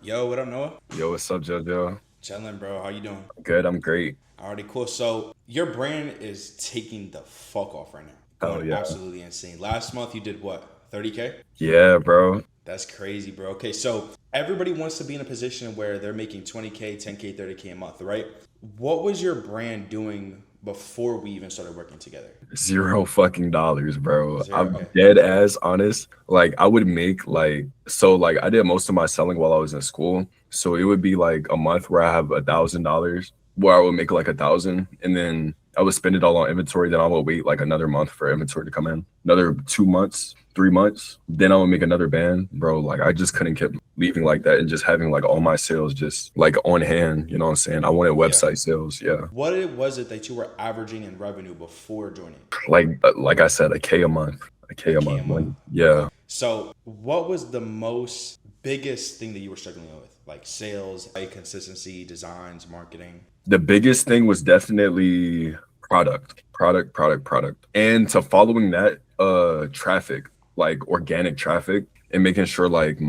Yo, what up, Noah? Yo, what's up, JoJo? Chilling, bro. How you doing? Good, I'm great. Already cool. So your brand is taking the fuck off right now, going Hell yeah. absolutely insane. Last month you did what? 30K? Yeah, bro. That's crazy, bro. Okay, so everybody wants to be in a position where they're making 20K, 10K, 30K a month, right? What was your brand doing before we even started working together? Zero fucking dollars, bro. Zero. I'm Okay. dead ass honest. Like I would make like I did most of my selling while I was in school. So it would be like a month where I have $1,000 where I would make like 1,000 and then I would spend it all on inventory. Then I would wait like another month for inventory to come in. Another 2 months, 3 months. Then I would make another band. Bro, like I just couldn't keep leaving like that and just having like all my sales just like on hand. You know what I'm saying? I wanted Yeah. website sales. Yeah. Was it that you were averaging in revenue before joining? Like I said, a K a month, a K A a K a month. Like, month. Okay. yeah, So, what was the most biggest thing that you were struggling with? Like sales, like consistency, designs, marketing? the biggest thing was definitely product, and to following that, traffic, like organic traffic, and making sure like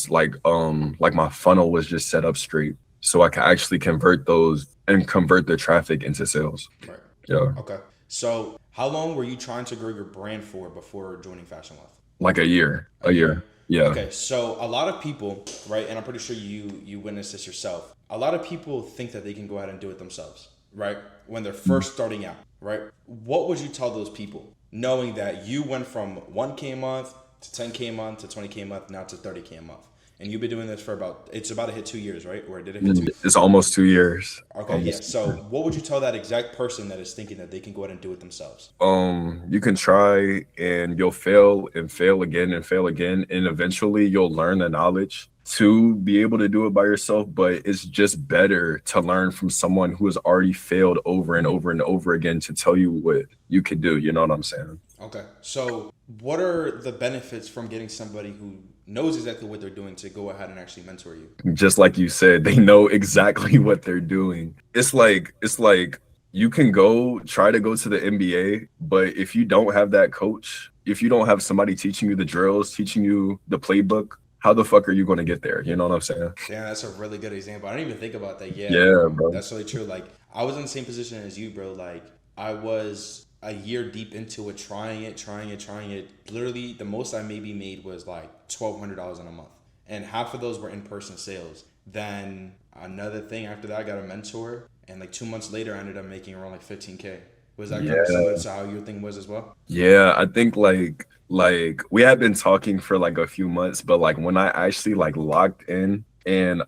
like my funnel was just set up straight, so I can actually convert those and convert the traffic into sales. Right. Yeah, Okay. So, how long were you trying to grow your brand for before joining Fashion Wealth? like a year, A a year. year. Yeah. Okay, so a lot of people, right, and I'm pretty sure you witnessed this yourself. A lot of people think that they can go ahead and do it themselves, right? When they're first starting out, right? What would you tell those people, knowing that you went from 1K a month to 10K a month to 20K a month now to 30K a month, and you've been doing this for it's about to hit 2 years, right? Or did it hit 2 years? It's almost 2 years. Okay, yeah. Almost. So, what would you tell that exact person that is thinking that they can go ahead and do it themselves? You can try and you'll fail and fail again and fail again, and eventually you'll learn the knowledge to be able to do it by yourself. But it's just better to learn from someone who has already failed over and over and over again to tell you what you can do. You know what I'm saying? Okay. So, what are the benefits from getting somebody who knows exactly what they're doing to go ahead and actually mentor you? Just like you said, they know exactly what they're doing. It's like you can go try to go to the NBA, but if you don't have that coach, if you don't have somebody teaching you the drills, teaching you the playbook, how the fuck are you going to get there? You know what I'm saying? Damn, that's a really good example. I didn't even think about that. Yeah, Yeah, bro. bro. That's really true. Like, I was in the same position as you, bro. Like, I was a year deep into it, trying it. Literally, the most I maybe made was like $1,200 in a month. And half of those were in person sales. Then another thing after that, I got a mentor. And like 2 months later, I ended up making around like 15K. Was that kind of Yeah. similar to how your thing was as well? Yeah, I think like we had been talking for like a few months, but like when I actually like locked in and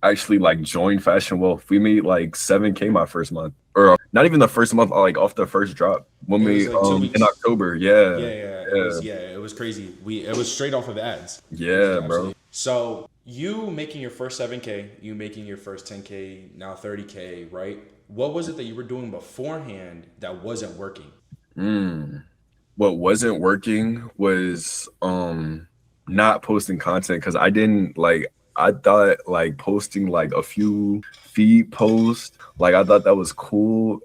actually like joined Fashion Wealth, we made like 7K my first month. Or not even the first month, like off the first drop. When It was we like two in weeks. October, yeah. Yeah, Yeah. it was crazy. It was straight off of ads. It was Yeah, bro. absolutely so you making your first 7K, you making your first 10K, now 30K, right? What was it that you were doing beforehand that wasn't working? Mm. What wasn't working was not posting content because I didn't like I thought like posting like a few feed posts, like I thought that was cool.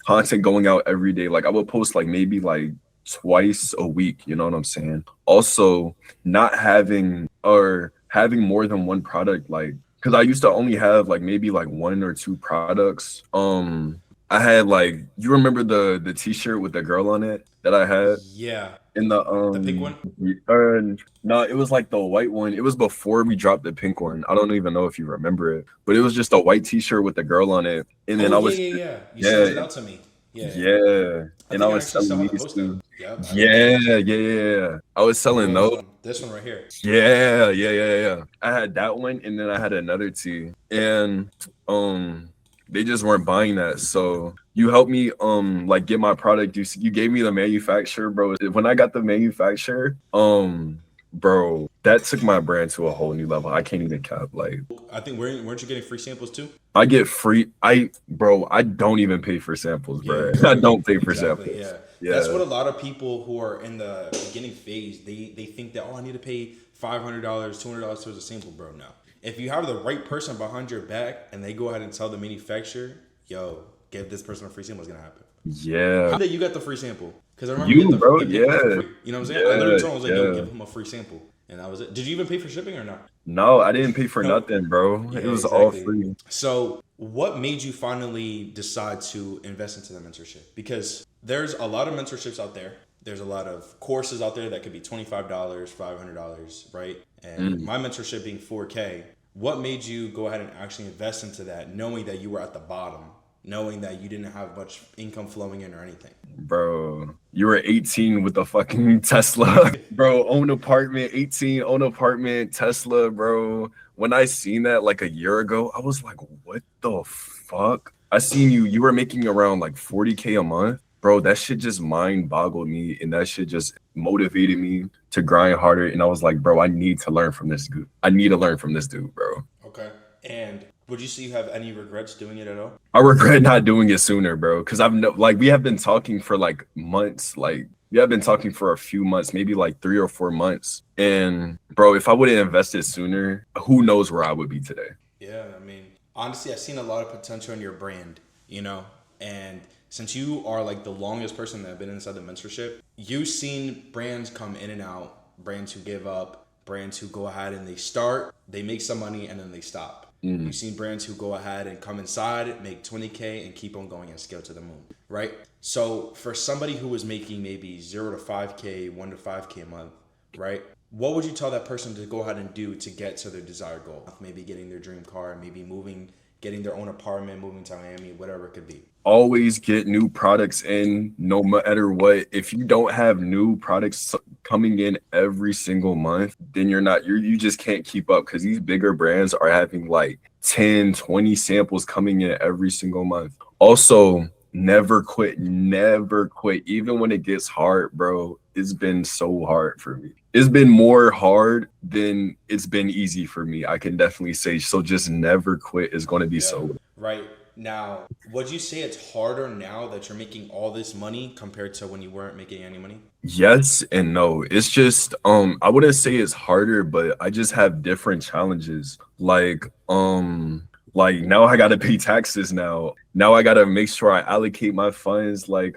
Content going out every day. Like I would post like maybe like twice a week, you know what I'm saying? Also, not having or having more than one product, like because I used to only have like maybe like one or two products. I had like you remember the t-shirt with the girl on it that I had Yeah, in the the pink one. no, it was like the white one. It was before we dropped the pink one. I don't even know if you remember it, but it was just a white t-shirt with the girl on it. And then Oh I yeah, was yeah, yeah. You sent yeah, it out to me. Yeah, yeah. yeah. I And I think I was actually still selling have the these poster. too. Yep, I do have the Yeah, poster. yeah, yeah, yeah. I was It selling was those. this one right here. Yeah. I had that one and then I had another tee. And um they just weren't buying that. So you helped me like get my product. You gave me the manufacturer, bro. When I got the manufacturer, bro, that took my brand to a whole new level. I can't even cap. Like I think weren't you getting free samples too? I get free I don't even pay for samples, Yeah, bro. I bro. don't pay for Exactly. samples. Yeah. That's Yeah. what a lot of people who are in the beginning phase, they think that, oh, I need to pay $500, $200 towards a sample, bro. No. If you have the right person behind your back and they go ahead and tell the manufacturer, yo, give this person a free sample, what's gonna happen? Yeah. How that you got the free sample? Because I remember You, bro, getting pink one for yeah. free. You know what I'm saying? I literally Yeah, told him, I was like, yo, yeah. give him a free sample. and that was it. Did you even pay for shipping or not? No, I didn't pay for No. nothing, bro. Yeah, It was all exactly. free. So, what made you finally decide to invest into the mentorship? Because there's a lot of mentorships out there. There's a lot of courses out there that could be $25, $500, right? And Mm. my mentorship being 4K, what made you go ahead and actually invest into that, knowing that you were at the bottom, knowing that you didn't have much income flowing in or anything? Bro, you were 18 with a fucking Tesla. Bro, own apartment, 18, own apartment, Tesla, bro. When I seen that like a year ago, I was like, what the fuck? I seen you were making around like 40K a month. Bro, that shit just mind boggled me and that shit just motivated me to grind harder. And I was like, bro, I need to learn from this dude. I need to learn from this dude, bro. Okay. And would you say you have any regrets doing it at all? I regret not doing it sooner, bro. Because I've no, like we have been talking for like months. Like we have been talking for a few months, maybe like 3 or 4 months. And bro, if I would have invested sooner, who knows where I would be today? Yeah, I mean, honestly, I've seen a lot of potential in your brand, you know, and since you are like the longest person that have been inside the mentorship, you've seen brands come in and out, brands who give up, brands who go ahead and they start, they make some money and then they stop. Mm. You've seen brands who go ahead and come inside, make 20K and keep on going and scale to the moon, right? So for somebody who was making maybe 0 to 5K, 1 to 5K a month, right? What would you tell that person to go ahead and do to get to their desired goal? Maybe getting their dream car, maybe moving, getting their own apartment, moving to Miami, whatever it could be. Always get new products in no matter what. If you don't have new products coming in every single month, then you just can't keep up because these bigger brands are having like 10, 20 samples coming in every single month. Also, never quit, never quit. Even when it gets hard, bro, it's been so hard for me. It's been more hard than it's been easy for me. I can definitely say so. Just never quit is going to be Yeah. so. Right. Now, would you say it's harder now that you're making all this money compared to when you weren't making any money? Yes and no. It's just I wouldn't say it's harder, but I just have different challenges. Like now I gotta pay taxes now. Now I gotta make sure I allocate my funds, like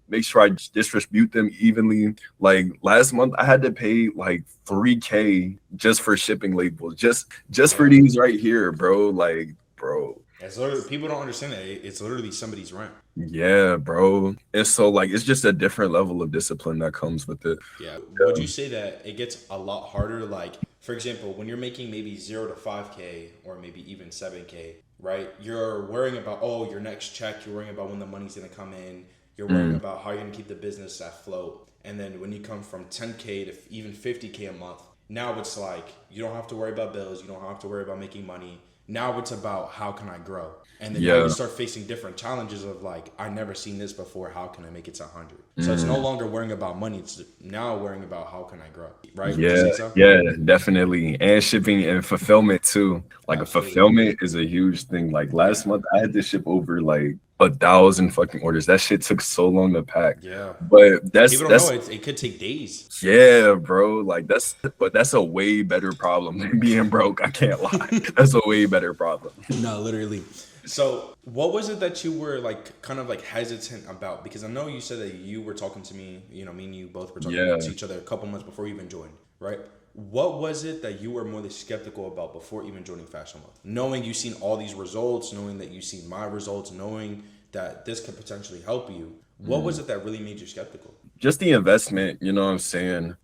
make sure I distribute them evenly. Like last month I had to pay like 3K just for shipping labels, just for Yeah. these right here, bro. Like, bro. It's literally, people don't understand that. It's literally somebody's rent. Yeah, bro. And so like it's just a different level of discipline that comes with it. Yeah. Would you say that it gets a lot harder? Like, for example, when you're making maybe 0 to 5K or maybe even 7K, right? You're worrying about, oh, your next check. You're worrying about when the money's going to come in. You're worrying about how you're going to keep the business afloat. And then when you come from 10K to even 50K a month, now it's like you don't have to worry about bills. You don't have to worry about making money. Now it's about how can I grow? And then now Yeah. you start facing different challenges of like, I never seen this before. How can I make it to 100? So it's no longer worrying about money. It's now worrying about how can I grow? Right? Would you Yeah, say so? yeah, definitely. And shipping and fulfillment too. Like a Absolutely. fulfillment is a huge thing. Like last month I had to ship over like 1,000 fucking orders. That shit took so long to pack. Yeah. But People don't know it could take days. yeah, bro. Like that's a way better problem than being broke. I can't lie. That's a way better problem. No, literally. So, what was it that you were like kind of like hesitant about? Because I know you said that you were talking to me, you know, me and you both were talking Yeah. to each other a couple months before you even joined, right? What was it that you were more skeptical about before even joining Fashion Month? Knowing you've seen all these results, knowing that you've seen my results, knowing that this could potentially help you, what was it that really made you skeptical? Just the investment, you know what I'm saying?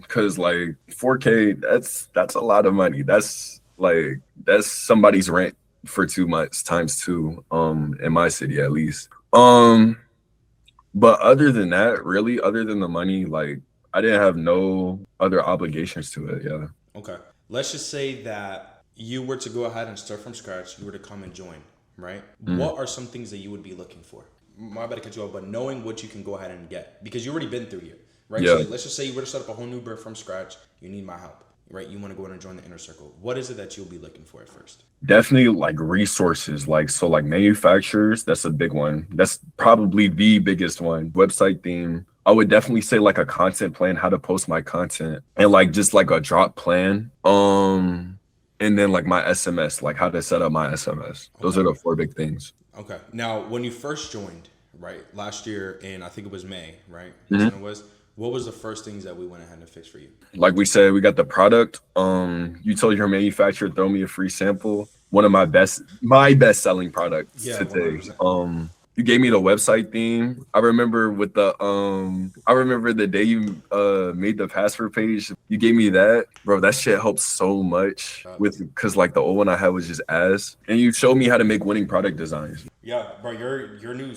Cause like 4K, that's a lot of money. That's somebody's rent for 2 months times two, in my city at least. But other than that, really, other than the money, like I didn't have no other obligations to it. Yeah. Okay. Let's just say that you were to go ahead and start from scratch, you were to come and join, right? What are some things that you would be looking for? My bad to cut you off, but knowing what you can go ahead and get because you already been through here, right? Yeah. So let's just say you were to start up a whole new brand from scratch. You need my help, right? You want to go in and join the inner circle. What is it that you'll be looking for at first? Definitely like resources, like so like manufacturers, that's a big one. That's probably the biggest one. Website theme. I would definitely say like a content plan, how to post my content, and like just like a drop plan. And then like my SMS, like how to set up my SMS. Those are the four big things. Okay. Now, when you first joined, right, last year in I think it was May, right? That's when it was. What was the first things that we went ahead and fixed for you? Like we said, we got the product. You told your manufacturer throw me a free sample. One of my best selling products Yeah, today. 100%. You gave me the website theme. I remember I remember the day you made the password page. You gave me that, bro. That shit helps so much with because like the old one I had was just ass, and you showed me how to make winning product designs. Yeah, bro, your new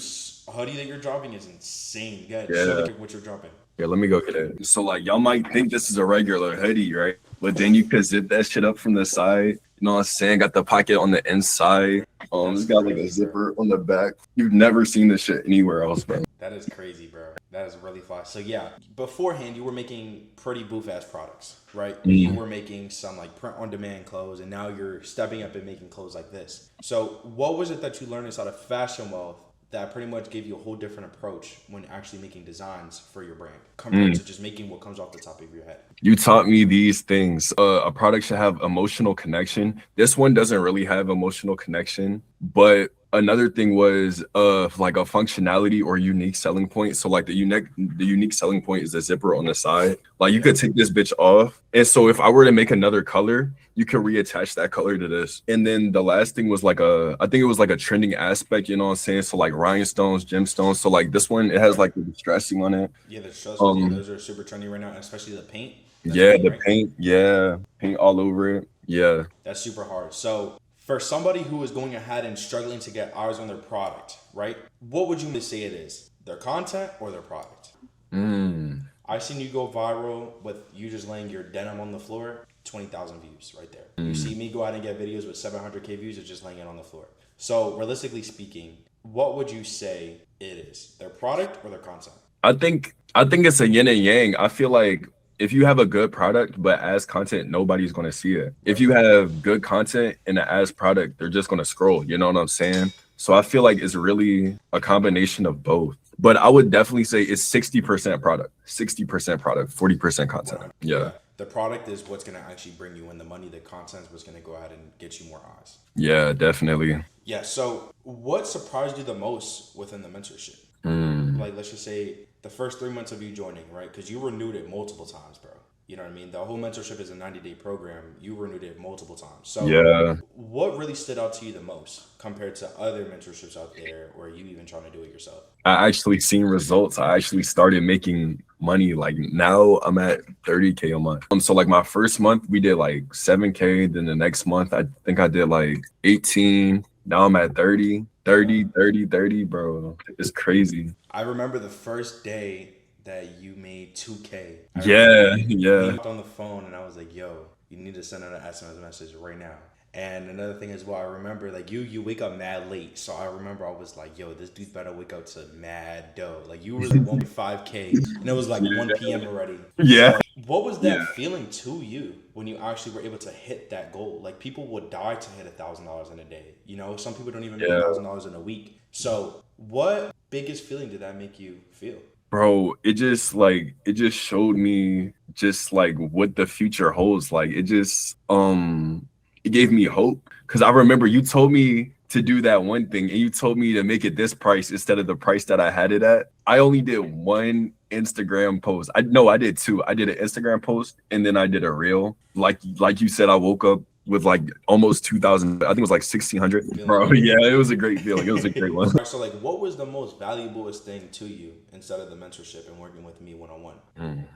hoodie that you're dropping is insane. Show Yeah. what you're dropping. Yeah, let me go get it. So like y'all might think this is a regular hoodie, right? But then you could zip that shit up from the side. You know what I'm saying? Got the pocket on the inside. It's got like a zipper on the back. You've never seen this shit anywhere else, bro. That is crazy, bro. That is really fly. So yeah, beforehand you were making pretty boof ass products, right? You were making some like print on demand clothes, and now you're stepping up and making clothes like this. So what was it that you learned inside of Fashion Wealth that pretty much gave you a whole different approach when actually making designs for your brand compared to just making what comes off the top of your head? You taught me these things. A product should have emotional connection. This one doesn't really have emotional connection, but another thing was like a functionality or unique selling point. So like the unique selling point is the zipper on the side. Like you could take this bitch off. And so if I were to make another color, you could reattach that color to this. And then the last thing was like I think it was like a trending aspect, you know what I'm saying? So like rhinestones, gemstones. So like this one, it has like the distressing on it. Yeah, the stress those are super trendy right now, especially the paint. Yeah, the paint. Yeah, paint all over it. Yeah. That's super hard. So for somebody who is going ahead and struggling to get eyes on their product, right? What would you say it is? Their content or their product? I've seen you go viral with you just laying your denim on the floor, 20,000 views right there. You see me go out and get videos with 700K views of just laying it on the floor. So realistically speaking, what would you say it is? Their product or their content? I think it's a yin and yang. I feel like if you have a good product but as content, nobody's gonna see it. If you have good content and an as product, they're just gonna scroll. You know what I'm saying? So I feel like it's really a combination of both. But I would definitely say it's 60% product, 60% product, 40% content. Yeah. The product is what's gonna actually bring you in the money. The content is what's gonna go ahead and get you more eyes. Yeah, definitely. Yeah. So what surprised you the most within the mentorship? Like, let's just say the first 3 months of you joining, right? Because you renewed it multiple times, bro. You know what I mean? The whole mentorship is a 90-day program. You renewed it multiple times. So yeah, what really stood out to you the most compared to other mentorships out there, or you even trying to do it yourself? I actually seen results. I actually started making money. Like now I'm at 30K a month. So like my first month we did like 7K. Then the next month I think I did like 18. Now I'm at 30, 30, bro. It's crazy. I remember the first day that you made 2K. Yeah. We hopped on the phone and I was like, yo, you need to send out an SMS message right now. And another thing as well, I remember like you wake up mad late. So I remember I was like, yo, this dude better wake up to mad dough. Like you really wanted 5K and it was like 1 p.m. already. Yeah. So what was that feeling to you when you actually were able to hit that goal? Like people would die to hit $1,000 in a day. You know, some people don't even make $1,000 in a week. So what biggest feeling did that make you feel? Bro, it just showed me just like what the future holds. Like it just it gave me hope. Cause I remember you told me to do that one thing and you told me to make it this price instead of the price that I had it at. I only did one Instagram post. I did two. I did an Instagram post and then I did a reel. Like you said, I woke up with like almost 2,000. I think it was like 1,600. Bro, yeah, it was a great feeling. It was a great one. So like, what was the most valuablest thing to you instead of the mentorship and working with me one-on-one?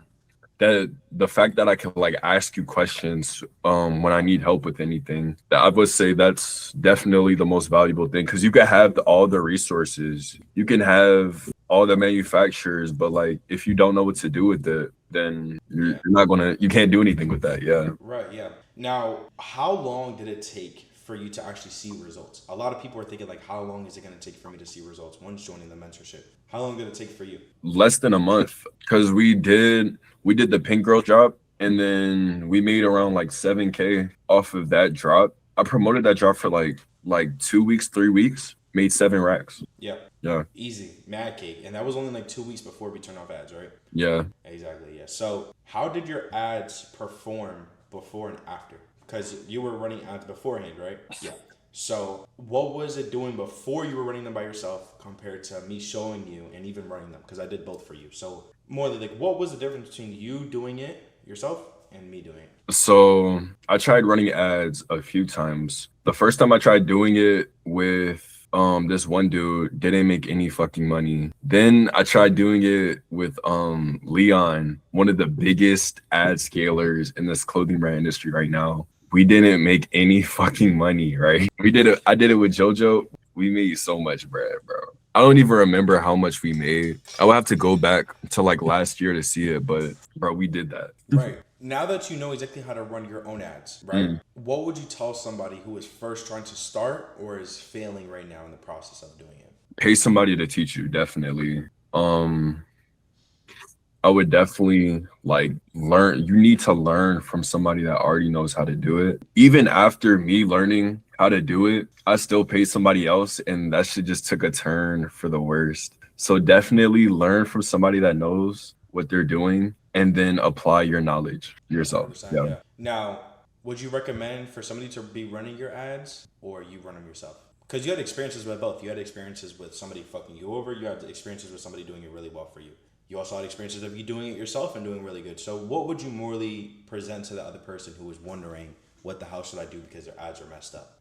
That the fact that I can like ask you questions when I need help with anything, that I would say that's definitely the most valuable thing, because you can have all the resources, you can have all the manufacturers, but like if you don't know what to do with it, then you can't do anything with that. Yeah. Right. Yeah. Now, how long did it take for you to actually see results? A lot of people are thinking like, how long is it going to take for me to see results once joining the mentorship? How long did it take for you? Less than a month, because we did the Pink Girl drop and then we made around like 7K off of that drop. I promoted that drop for like 2 weeks, 3 weeks, made 7 racks. Yeah. Yeah. Easy. Mad cake. And that was only like 2 weeks before we turned off ads, right? Yeah. Exactly. Yeah. So how did your ads perform before and after? Because you were running ads beforehand, right? Yeah. So what was it doing before you were running them by yourself compared to me showing you and even running them? Because I did both for you. So more than like, what was the difference between you doing it yourself and me doing it? So I tried running ads a few times. The first time I tried doing it with this one dude, didn't make any fucking money. Then I tried doing it with Leon, one of the biggest ad scalers in this clothing brand industry right now. We didn't make any fucking money, right? We did it. I did it with JoJo. We made so much bread, bro. I don't even remember how much we made. I would have to go back to like last year to see it, but bro, we did that. Right. Now that you know exactly how to run your own ads, right? What would you tell somebody who is first trying to start or is failing right now in the process of doing it? Pay somebody to teach you, definitely. I would definitely like learn. You need to learn from somebody that already knows how to do it. Even after me learning how to do it, I still paid somebody else, and that shit just took a turn for the worst. So definitely learn from somebody that knows what they're doing and then apply your knowledge yourself. 100%, Yeah. yeah. Now, would you recommend for somebody to be running your ads or you run them yourself? Because you had experiences with both. You had experiences with somebody fucking you over. You had experiences with somebody doing it really well for you. You also had experiences of you doing it yourself and doing really good. So what would you morally present to the other person who was wondering, what the hell should I do because their ads are messed up?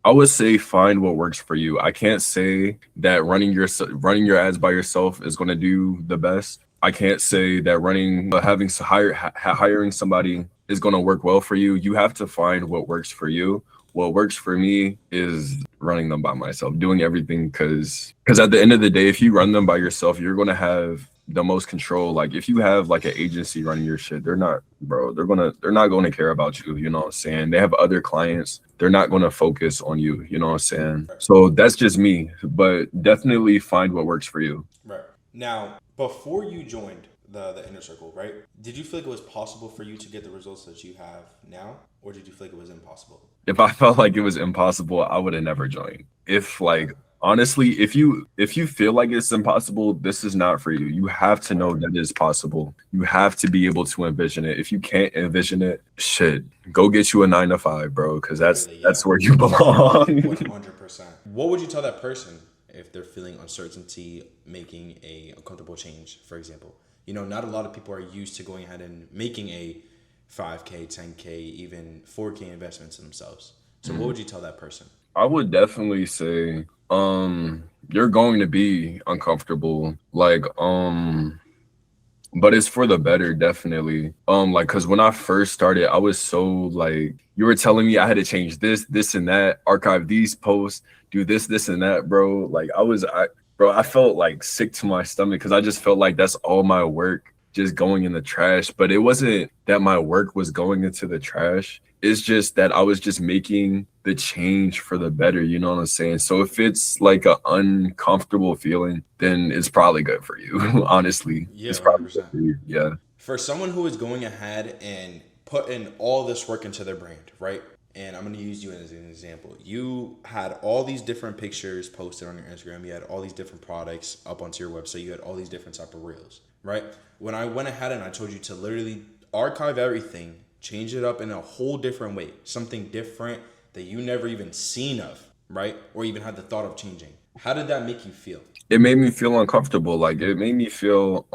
I would say find what works for you. I can't say that running your ads by yourself is going to do the best. I can't say that hiring somebody is going to work well for you. You have to find what works for you. What works for me is running them by myself, doing everything because at the end of the day, if you run them by yourself, you're going to have the most control. Like if you have like an agency running your shit, they're not going to care about you. You know what I'm saying? They have other clients. They're not going to focus on you. You know what I'm saying? So that's just me, but definitely find what works for you. Right. Now, before you joined the inner circle, right? Did you feel like it was possible for you to get the results that you have now? Or did you feel like it was impossible? If I felt like it was impossible, I would have never joined. Honestly, if you feel like it's impossible, this is not for you. You have to know that it's possible. You have to be able to envision it. If you can't envision it, shit, go get you a 9 to 5, bro, because that's where you belong. 100%. What would you tell that person if they're feeling uncertainty, making a uncomfortable change, for example? You know, not a lot of people are used to going ahead and making a 5K, 10K, even 4K investments in themselves. So what would you tell that person? I would definitely say, you're going to be uncomfortable. But it's for the better, definitely. Cause when I first started, I was so like, you were telling me I had to change this and that, archive these posts, do this and that, bro. I felt like sick to my stomach because I just felt like that's all my work just going in the trash. But it wasn't that my work was going into the trash. It's just that I was just making the change for the better. You know what I'm saying? So if it's like an uncomfortable feeling, then it's probably good for you. Honestly, Yeah, it's probably 100%. good for you. Yeah. For someone who is going ahead and putting all this work into their brand, right? And I'm going to use you as an example. You had all these different pictures posted on your Instagram. You had all these different products up onto your website. You had all these different type of reels, right? When I went ahead and I told you to literally archive everything, change it up in a whole different way, something different that you never even seen of, right? Or even had the thought of changing. How did that make you feel? It made me feel uncomfortable. Like it made me feel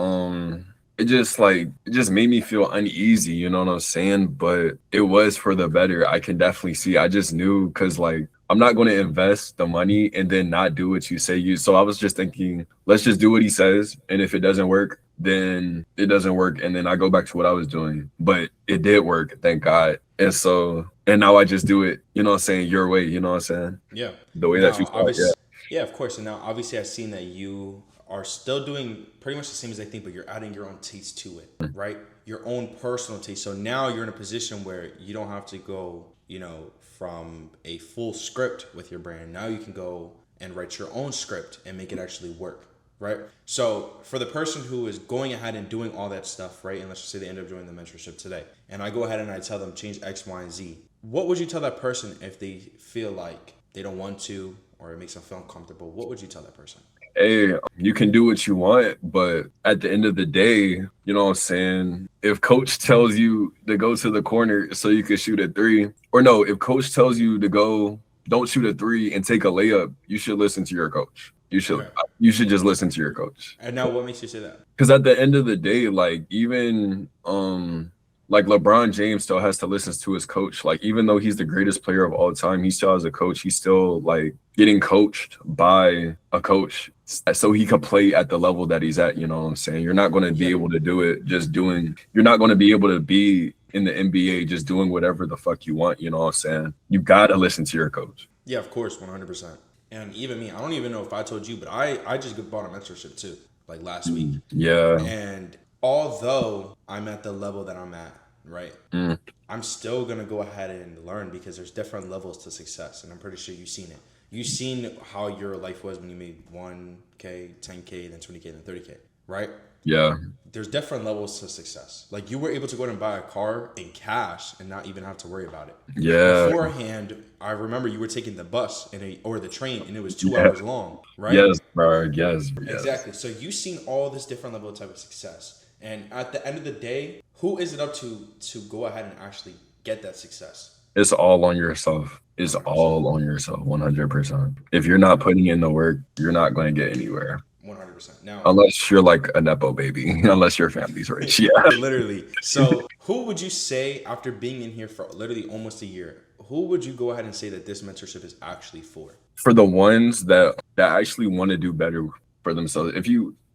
it just made me feel uneasy, you know what I'm saying? But it was for the better. I can definitely see. I just knew because like I'm not going to invest the money and then not do what you say you. So I was just thinking, let's just do what he says. And if it doesn't work, then it doesn't work. And then I go back to what I was doing. But it did work, thank God. And now I just do it, you know what I'm saying, your way, you know what I'm saying? Yeah. The way that you felt, yeah. Yeah, of course. And now obviously I've seen that you are still doing pretty much the same as I think, but you're adding your own taste to it, right? Your own personal taste. So now you're in a position where you don't have to go, you know, from a full script with your brand. Now you can go and write your own script and make it actually work, right? So for the person who is going ahead and doing all that stuff, right? And let's just say they end up joining the mentorship today, and I go ahead and I tell them change X, Y, and Z. What would you tell that person if they feel like they don't want to, or it makes them feel uncomfortable? What would you tell that person? Hey, you can do what you want, but at the end of the day, you know what I'm saying? If coach tells you to go to the corner so you can shoot a 3, or no, if coach tells you to go don't shoot a three and take a layup, you should listen to your coach. Okay. You should just listen to your coach. And now, what makes you say that? Because at the end of the day, like even like LeBron James still has to listen to his coach. Like even though he's the greatest player of all time, he still has a coach. He's still like getting coached by a coach so he could play at the level that he's at. You know what I'm saying? You're not going to be able to do it just doing. You're not going to be able to be in the NBA just doing whatever the fuck you want. You know what I'm saying? You got to listen to your coach. Yeah, of course, 100%. And even me, I don't even know if I told you, but I just bought a mentorship too, like last week. Yeah. And although I'm at the level that I'm at, right, I'm still going to go ahead and learn because there's different levels to success. And I'm pretty sure you've seen it. You've seen how your life was when you made 1K, 10K, then 20K, then 30K, right? Yeah. There's different levels to success. Like you were able to go out and buy a car in cash and not even have to worry about it. Yeah. Beforehand, I remember you were taking the bus or the train and it was 2 hours long, right? Yes, bro. Yes. Exactly. So you've seen all this different level of type of success. And at the end of the day, who is it up to go ahead and actually get that success? It's all on yourself. It's all on yourself, 100%. If you're not putting in the work, you're not going to get anywhere. 100%. Now, unless you're like a Nepo baby, unless your family's rich. Yeah. Literally. So who would you say after being in here for literally almost a year, who would you go ahead and say that this mentorship is actually for? For the ones that actually want to do better for themselves.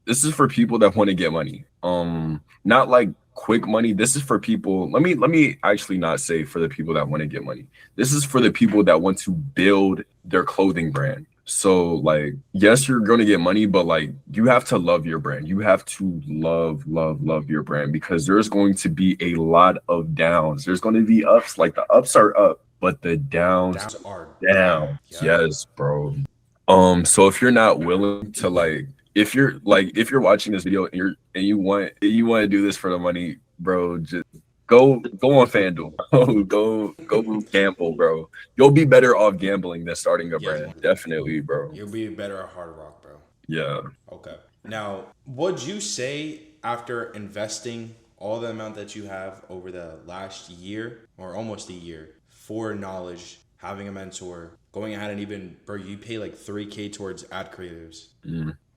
This is for people that want to get money. Not like quick money. This is for people. Let me actually not say for the people that want to get money. This is for the people that want to build their clothing brand. So like, yes, you're going to get money, but like you have to love your brand. You have to love your brand because there's going to be a lot of downs. There's going to be ups, like the ups are up, but the downs are down. Yeah. Yes, bro. So if you're not willing to like, if you're watching this video and you want to do this for the money, bro, just go on FanDuel. go gamble, bro. You'll be better off gambling than starting a brand. Definitely, bro. You'll be better at Hard Rock, bro. Yeah. Okay. Now, would you say after investing all the amount that you have over the last year or almost a year for knowledge, having a mentor, going ahead and even, bro, you pay like $3K towards ad creatives.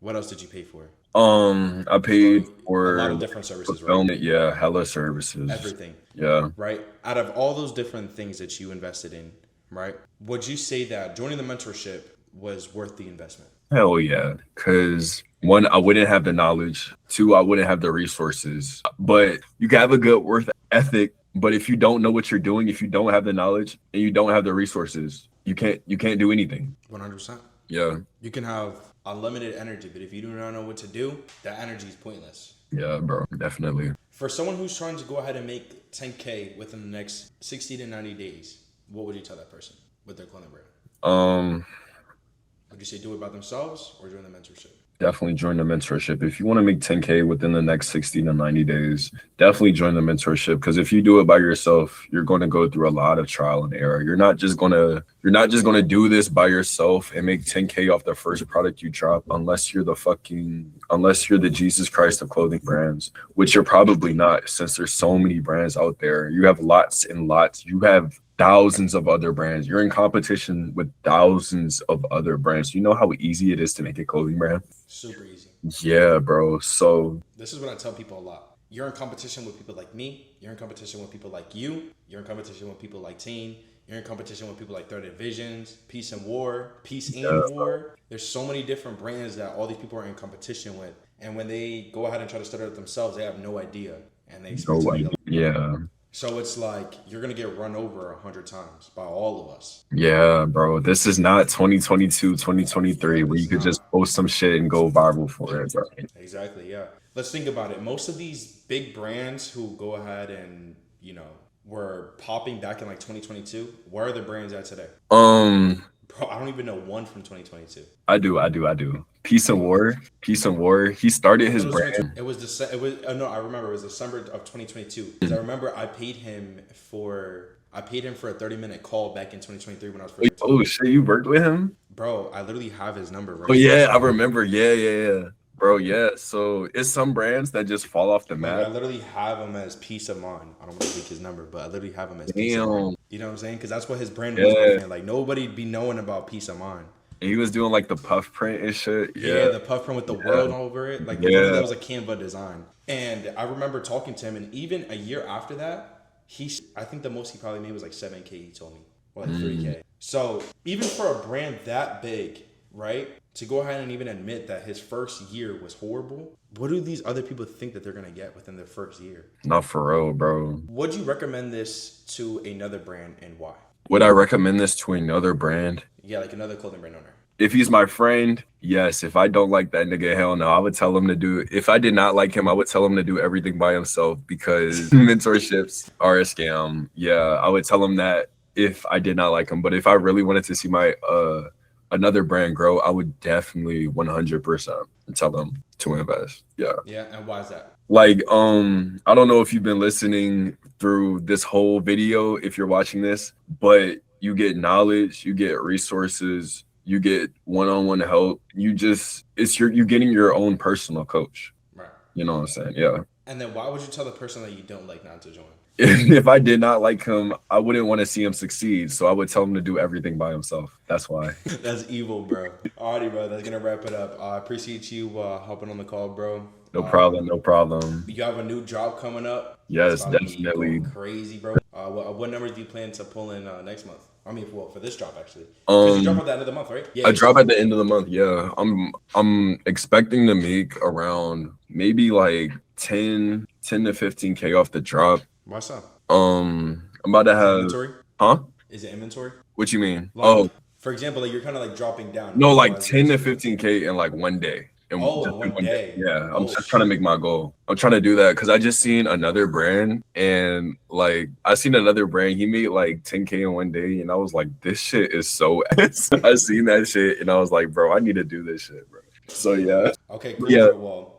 What else did you pay for? I paid for a lot of different services, fulfillment, right? Yeah, hella services. Everything. Yeah. Right? Out of all those different things that you invested in, right? Would you say that joining the mentorship was worth the investment? Hell yeah. Because one, I wouldn't have the knowledge. Two, I wouldn't have the resources. But you can have a good work ethic. But if you don't know what you're doing, if you don't have the knowledge and you don't have the resources, you can't do anything. 100%. Yeah. You can have unlimited energy, but if you do not know what to do, that energy is pointless. Yeah, bro, definitely. For someone who's trying to go ahead and make 10K within the next 60 to 90 days, what would you tell that person with their clothing brand? Would you say do it by themselves or join the mentorship? Definitely join the mentorship. If you want to make 10K within the next 60 to 90 days, definitely join the mentorship. Because if you do it by yourself, you're going to go through a lot of trial and error. You're not just going to do this by yourself and make 10K off the first product you drop, unless you're the Jesus Christ of clothing brands, which you're probably not, since there's so many brands out there. You have lots and lots. You have thousands of other brands. You're in competition with thousands of other brands. You know how easy it is to make a clothing brand? Super easy. Yeah, bro. So this is what I tell people a lot. You're in competition with people like me. You're in competition with people like you. You're in competition with people like Teen. You're in competition with people like Third Divisions, Peace and War. There's so many different brands that all these people are in competition with. And when they go ahead and try to start it themselves, they have no idea. And they expect yeah. So it's like you're going to get run over 100 times by all of us. Yeah, bro. This is not 2022, 2023 where you could just post some shit and go viral for it, bro. Exactly, yeah. Let's think about it. Most of these big brands who go ahead and, were popping back in like 2022, where are the brands at today? Bro, I don't even know one from 2022. I do. Peace and War. He started his brand. I remember it was December of 2022. Because I remember I paid him for a 30-minute call back in 2023 when I was first. Oh shit, you worked with him? Bro, I literally have his number right now. Oh yeah, I remember. Yeah. Bro, yeah. So it's some brands that just fall off the Like I map. literally have him as Peace of Mind. I don't want to leak his number, but I literally have him as Peace of Mind. Damn. You know what I'm saying? Because that's what his brand was Yeah. before. Like nobody'd be knowing about Peace of Mind. And he was doing like the puff print and shit. Yeah, Yeah. the puff print with the Yeah. world over it. Like literally Yeah. that was a Canva design. And I remember talking to him, and even a year after that, I think the most he probably made was like 7K. He told me, or like 3K. So even for a brand that big, right, to go ahead and even admit that his first year was horrible, what do these other people think that they're gonna get within their first year? Not for real, bro. Would you recommend this to another brand and why? Would I recommend this to another brand? Yeah, like another clothing brand owner. If he's my friend, yes. If I don't like that nigga, hell no. I would tell him to do, if I did not like him, I would tell him to do everything by himself because mentorships are a scam. Yeah, I would tell him that if I did not like him. But if I really wanted to see my another brand grow, I would definitely 100% tell them to invest. Yeah. Yeah, and why is that? Like, I don't know if you've been listening through this whole video, if you're watching this, but you get knowledge, you get resources, you get one-on-one help. You're getting your own personal coach. Right. You know what I'm saying? Yeah. And then why would you tell the person that you don't like not to join? If I did not like him, I wouldn't want to see him succeed. So I would tell him to do everything by himself. That's why. That's evil, bro. Alrighty, bro. That's gonna wrap it up. I appreciate you hopping on the call, bro. No problem. No problem. You have a new job coming up. Yes, It's about to be definitely. going crazy, bro. What numbers do you plan to pull in next month? I mean, for this drop actually. 'Cause you drop at the end of the month, right? Yeah. I drop at the end of the month. Yeah, I'm expecting to make around maybe like 10 to 15K off the drop. Why so? I'm about to have, Inventory? huh? Is it inventory? What you mean? Like, Oh, for example, like you're kind of like dropping down. no, like Otherwise, 10 to it's- 15K in like one day. In Oh, just in one day. Yeah, I'm Oh, just trying to make my goal. I'm trying to do that because I just seen another brand and like I seen another brand. He made like 10K in one day, and I was like, this shit is so ass. I seen that shit, and I was like, bro, I need to do this shit, bro. So yeah, Okay, cool. Yeah. Well,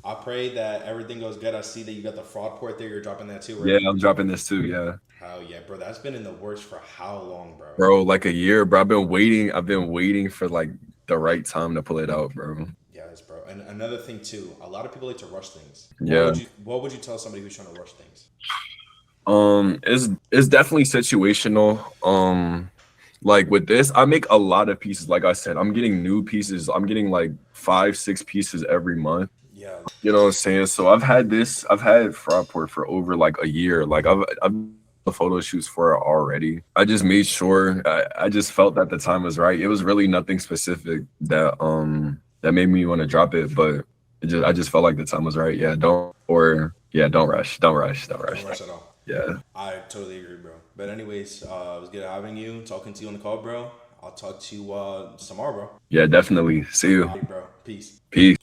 I pray that everything goes good. I see that you got the fraud port there. You're dropping that too, right? yeah, I'm dropping this too. Yeah, Hell yeah, bro. That's been in the works for how long, bro? bro, like a year, bro. I've been waiting for like the right time to pull it out, bro. Yes, bro. And another thing too, a lot of people like to rush things. Yeah. What would you tell somebody who's trying to rush things? It's definitely situational. Like with this, I make a lot of pieces. Like I said, I'm getting new pieces. I'm getting like 5-6 pieces every month. Yeah. You know what I'm saying? So I've had Fraudport for over like a year. Like I've the photo shoots for it already. I just made sure I just felt that the time was right. It was really nothing specific that that made me want to drop it, but I just felt like the time was right. Yeah, don't rush. Don't rush. Don't rush at all. Yeah. I totally agree, bro. But anyways, it was good having you, talking to you on the call, bro. I'll talk to you tomorrow, bro. Yeah, definitely. See you. All right, bro. Peace. Peace.